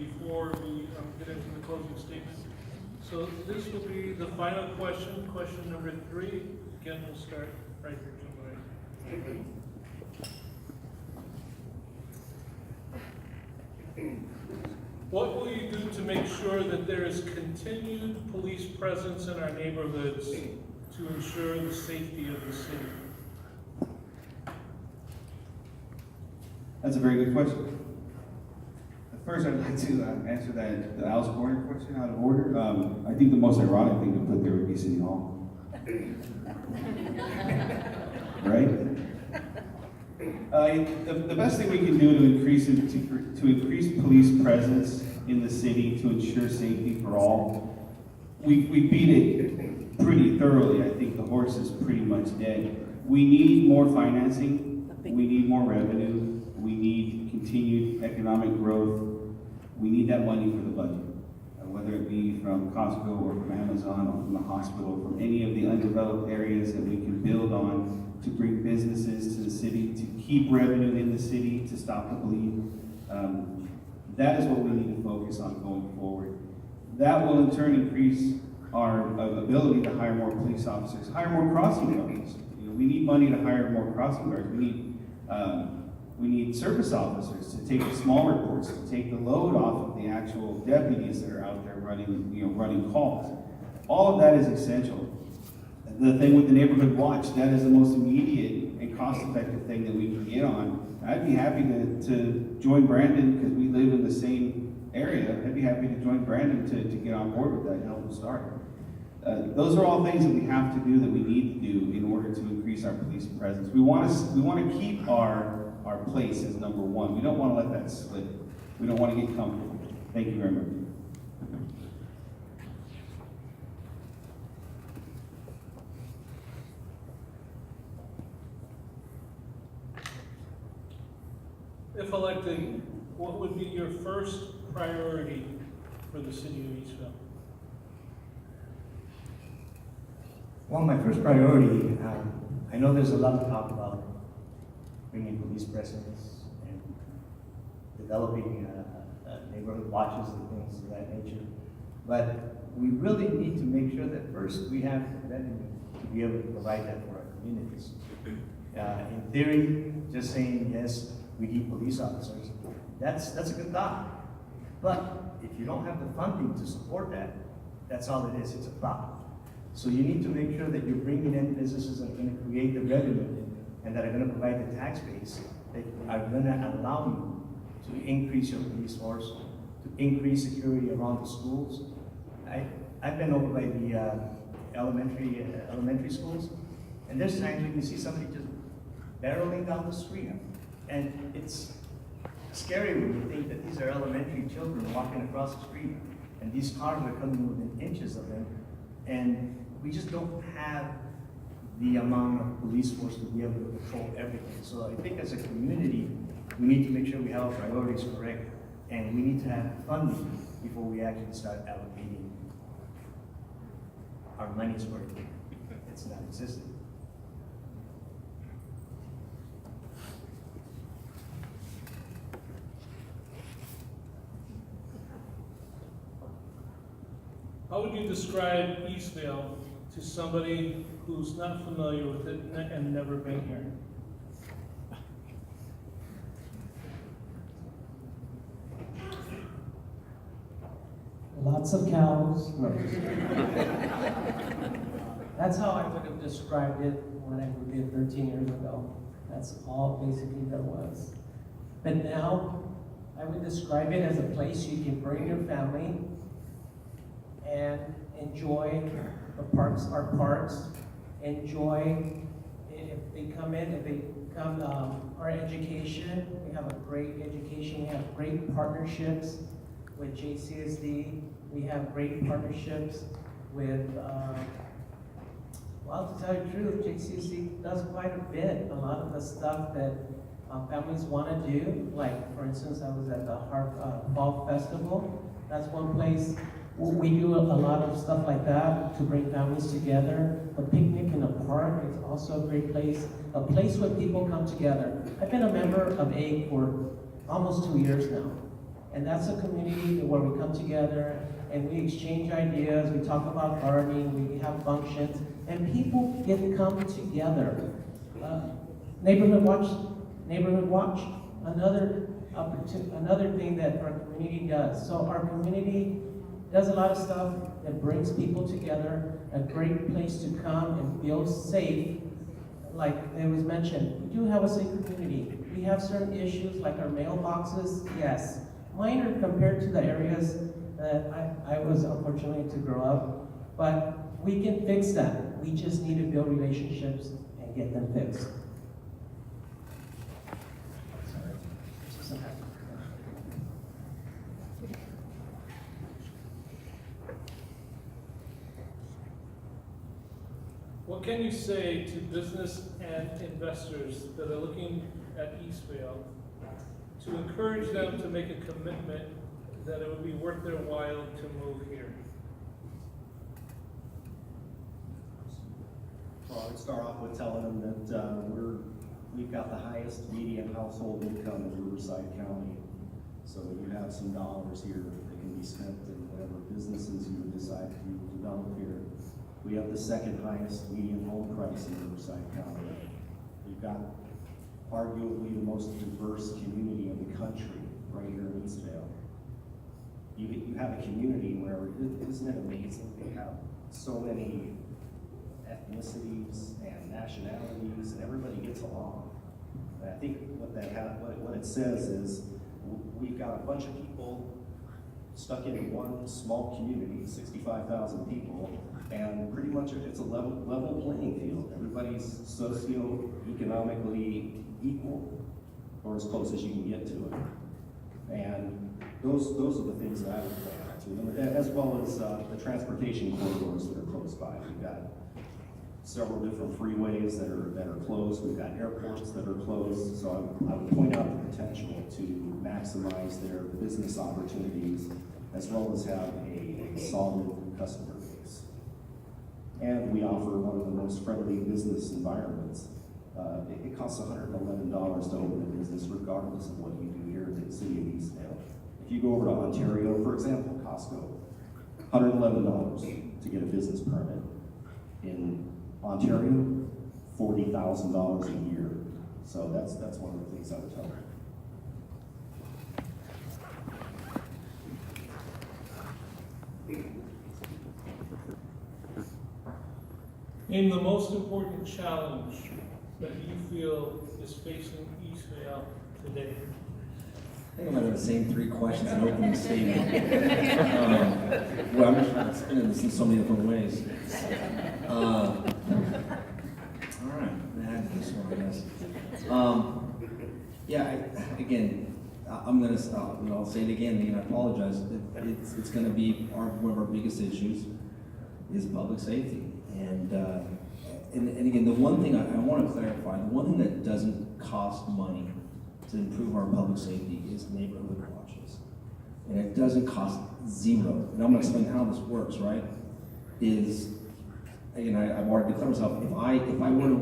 before we get into the closing statement. So this will be the final question, question number 3. Again, we'll start right here somewhere. What will you do to make sure that there is continued police presence in our neighborhoods to ensure the safety of the city? That's a very good question. First, I'd like to answer the Alice Corner question out of order. I think the most ironic thing to put there would be City Hall. Right? The best thing we can do to increase police presence in the city to ensure safety for all, we beat it pretty thoroughly. I think the horse is pretty much dead. We need more financing. We need more revenue. We need continued economic growth. We need that money for the budget, whether it be from Costco or from Amazon or from the hospital, from any of the undeveloped areas that we can build on to bring businesses to the city, to keep revenue in the city, to stop the bleed. That is what we need to focus on going forward. That will in turn increase our ability to hire more police officers, hire more crossing guards. We need money to hire more crossing guards. We need service officers to take the small reports, to take the load off of the actual deputies that are out there running calls. All of that is essential. The thing with the neighborhood watch, that is the most immediate and cost-effective thing that we can get on. I'd be happy to join Brandon, because we live in the same area. I'd be happy to join Brandon to get on board with that and help him start. Those are all things that we have to do, that we need to do in order to increase our police presence. We want to keep our place as number one. We don't want to let that slip. We don't want to get comfortable. Thank you very much. If elected, what would be your first priority for the city of Eastville? Well, my first priority, I know there's a lot of talk about bringing police presence and developing neighborhood watches and things of that nature. But we really need to make sure that first we have revenue to be able to provide that for our communities. In theory, just saying, yes, we need police officers, that's a good thought. But if you don't have the funding to support that, that's all it is, it's a thought. So you need to make sure that you're bringing in businesses that are going to create the revenue and that are going to provide the tax base that are going to allow you to increase your police force, to increase security around the schools. I've been over by the elementary schools, and there's times you can see somebody just barreling down the street, and it's scary when you think that these are elementary children walking across the street, and these cars are coming within inches of them, and we just don't have the amount of police force to be able to control everything. So I think as a community, we need to make sure we have our priorities correct, and we need to have funding before we actually start allocating our monies where it's not existing. How would you describe Eastville to somebody who's not familiar with it and never been here? Lots of cows. That's how I would have described it when I moved here 13 years ago. That's all basically there was. But now, I would describe it as a place you can bring your family and enjoy the parks, our parks, enjoy, if they come, our education. We have a great education, we have great partnerships with JCSD, we have great partnerships with, well, to tell you the truth, JCSD does quite a bit. A lot of the stuff that families want to do, like for instance, I was at the Fall Festival. That's one place. We do a lot of stuff like that to bring families together. The picnic in the park is also a great place, a place where people come together. I've been a member of AIG for almost 2 years now. And that's a community where we come together and we exchange ideas, we talk about gardening, we have functions, and people get to come together. Neighborhood Watch, another thing that our community does. So our community does a lot of stuff that brings people together, a great place to come and feel safe. Like it was mentioned, we do have a safe community. We have certain issues like our mailboxes, yes, minor compared to the areas that I was unfortunate to grow up, but we can fix that. We just need to build relationships and get them fixed. What can you say to business and investors that are looking at Eastvale to encourage them to make a commitment that it would be worth their while to move here? Well, I would start off with telling them that we've got the highest median household income in Riverside County. So you have some dollars here that can be spent in whatever businesses you decide to develop here. We have the second highest median home price in Riverside County. We've got arguably the most diverse community in the country right here in Eastvale. You have a community where, isn't it amazing? They have so many ethnicities and nationalities, and everybody gets along. And I think what it says is we've got a bunch of people stuck in one small community, 65,000 people, and pretty much it's a level playing field. Everybody's socioeconomically equal, or as close as you can get to it. And those are the things that I would point out to them, as well as the transportation corridors that are close by. We've got several different freeways that are closed. We've got airports that are closed. So I would point out the potential to maximize their business opportunities, as well as have a solid customer base. And we offer one of the most friendly business environments. It costs $111 to open a business, regardless of what you do here in the city of Eastvale. If you go over to Ontario, for example, Costco, $111 to get a business permit. In Ontario, $40,000 a year. So that's one of the things I would tell them. Name the most important challenge that you feel is facing Eastvale today. I think I'm gonna have the same three questions in opening statement. Well, I'm just trying to spin this in so many different ways. All right, I had this one, I guess. Again, I'm gonna stop, and I'll say it again, and I apologize. It's gonna be one of our biggest issues is public safety. And again, the one thing I want to clarify, the one thing that doesn't cost money to improve our public safety is neighborhood watches. And it doesn't cost zero. And I'm going to explain how this works, right? Again, I've already declared myself, if I were to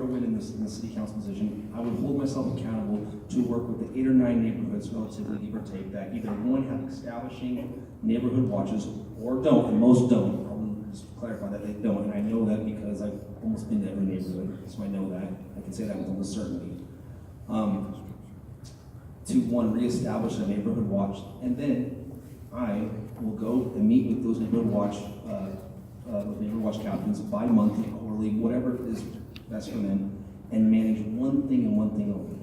win in the city council position, I would hold myself accountable to work with the 8 or 9 neighborhoods, relatively give or take, that either one have establishing neighborhood watches or don't, and most don't. Just clarify that they don't, and I know that because I've almost been to every neighborhood, so I know that. I can say that with almost certainty. To one, reestablish a neighborhood watch, and then I will go and meet with those neighborhood watch captains bi-monthly, quarterly, whatever is best for them, and manage one thing and one thing only,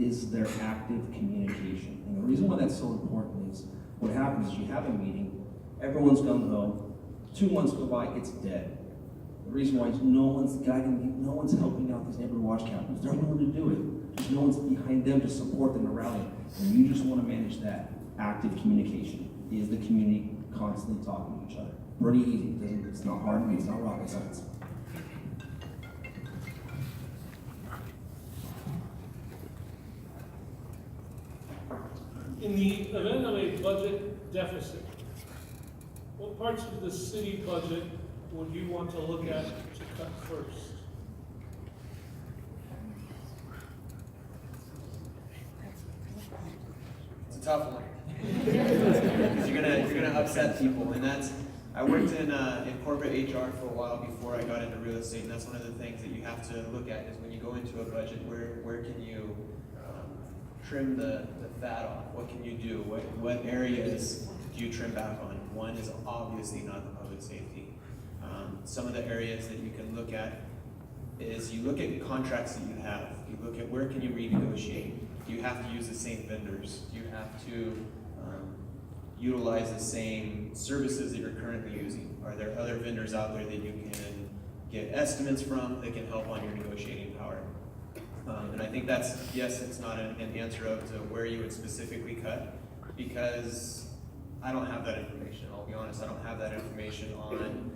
is their active communication. And the reason why that's so important is what happens is you have a meeting, everyone's gung-ho, 2 months go by, it's dead. The reason why is no one's guiding, no one's helping out these neighborhood watch captains. They're willing to do it. Just no one's behind them to support them and rally. And you just want to manage that active communication. Is the community constantly talking to each other? Pretty easy. It's not hard to me. It's not rocket science. In the event of a budget deficit, what parts of the city budget would you want to look at to cut first? It's a tough one. Because you're gonna upset people, and I worked in corporate HR for a while before I got into real estate, and that's one of the things that you have to look at is when you go into a budget, where can you trim the fat off? What can you do? What areas do you trim back on? One is obviously not the public safety. Some of the areas that you can look at is you look at contracts that you have. You look at where can you renegotiate. Do you have to use the same vendors? Do you have to utilize the same services that you're currently using? Are there other vendors out there that you can get estimates from that can help on your negotiating power? And I think that's, yes, it's not an answer of to where you would specifically cut, because I don't have that information. I'll be honest, I don't have that information on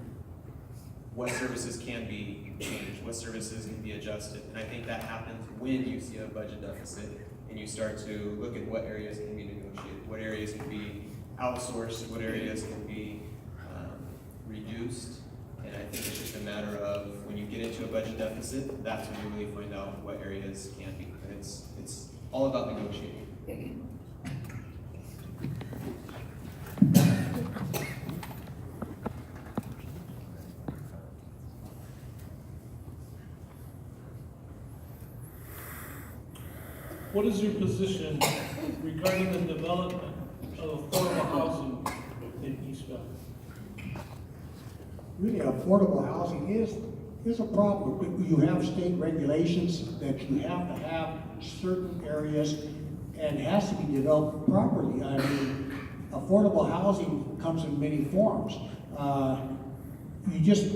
what services can be changed, what services can be adjusted. And I think that happens when you see a budget deficit and you start to look at what areas can be negotiated, what areas can be outsourced, what areas can be reduced. And I think it's just a matter of when you get into a budget deficit, that's when you really find out what areas can be. And it's all about negotiating. What is your position regarding the development of affordable housing in Eastville? Really, affordable housing is a problem. You have state regulations that you have to have certain areas, and it has to be developed properly. I mean, affordable housing comes in many forms. You just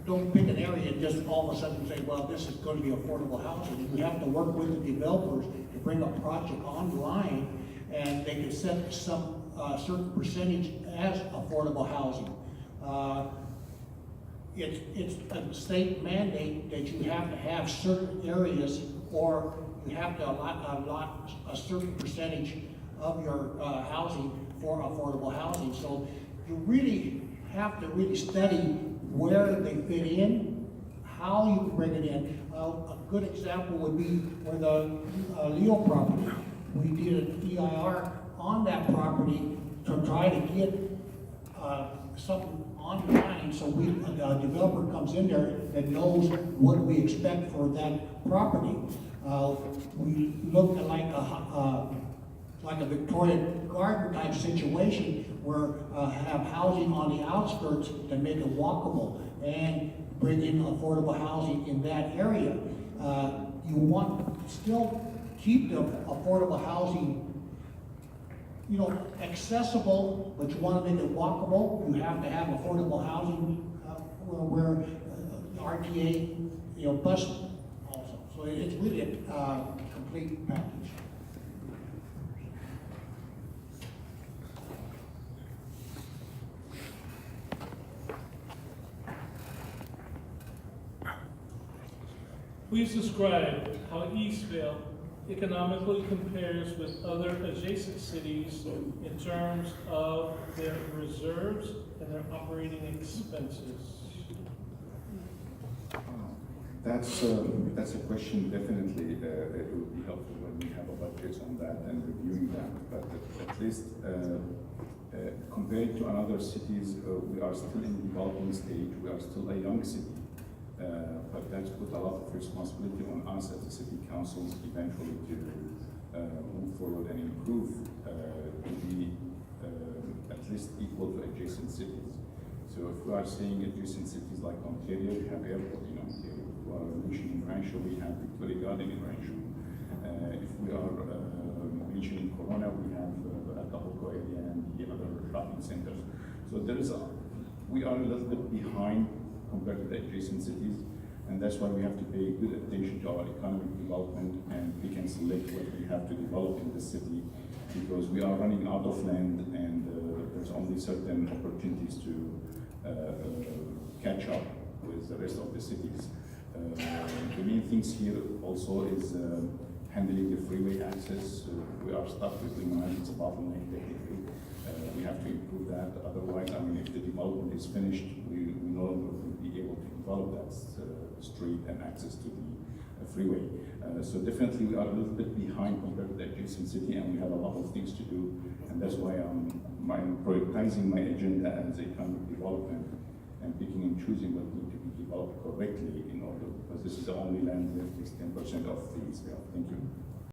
don't pick an area and just all of a sudden say, well, this is going to be affordable housing. You have to work with the developers to bring a project online, and they can set some certain percentage as affordable housing. It's a state mandate that you have to have certain areas, or you have to allot a certain percentage of your housing for affordable housing. So you really have to really study where they fit in, how you can bring it in. A good example would be where the Leo property. We did an EIR on that property to try to get something online, so a developer comes in there that knows what we expect for that property. We looked at like a Victorian garden type situation where have housing on the outskirts that make it walkable and bring in affordable housing in that area. You want to still keep the affordable housing, you know, accessible, but you want to make it walkable. You have to have affordable housing where RTA, you know, bus also. So it's really a complete package. Please describe how Eastvale economically compares with other adjacent cities in terms of their reserves and their operating expenses. That's a question definitely. It will be helpful when we have a budget on that and reviewing that. But at least compared to other cities, we are still in the development stage. We are still a young city. But that's put a lot of responsibility on us as the city councils eventually to move forward and improve to be at least equal to adjacent cities. So if we are seeing adjacent cities like Ontario, we have airport in Ontario. If we are mentioning Rancho, we have Victoria Garden in Rancho. If we are mentioning Corona, we have Acapulco area and the other shopping centers. So we are a little bit behind compared to the adjacent cities, and that's why we have to pay good attention to our economic development, and we can select what we have to develop in the city, because we are running out of land, and there's only certain opportunities to catch up with the rest of the cities. The main things here also is handling the freeway access. We are stuck with Limonite, it's a bottleneck technically. We have to improve that, otherwise, I mean, if the development is finished, we no longer will be able to develop that street and access to the freeway. So definitely we are a little bit behind compared to the adjacent city, and we have a lot of things to do. And that's why I'm prioritizing my agenda as economic development and picking and choosing what need to be developed correctly in order, because this is the only land that takes 10% of the Israel. Thank you.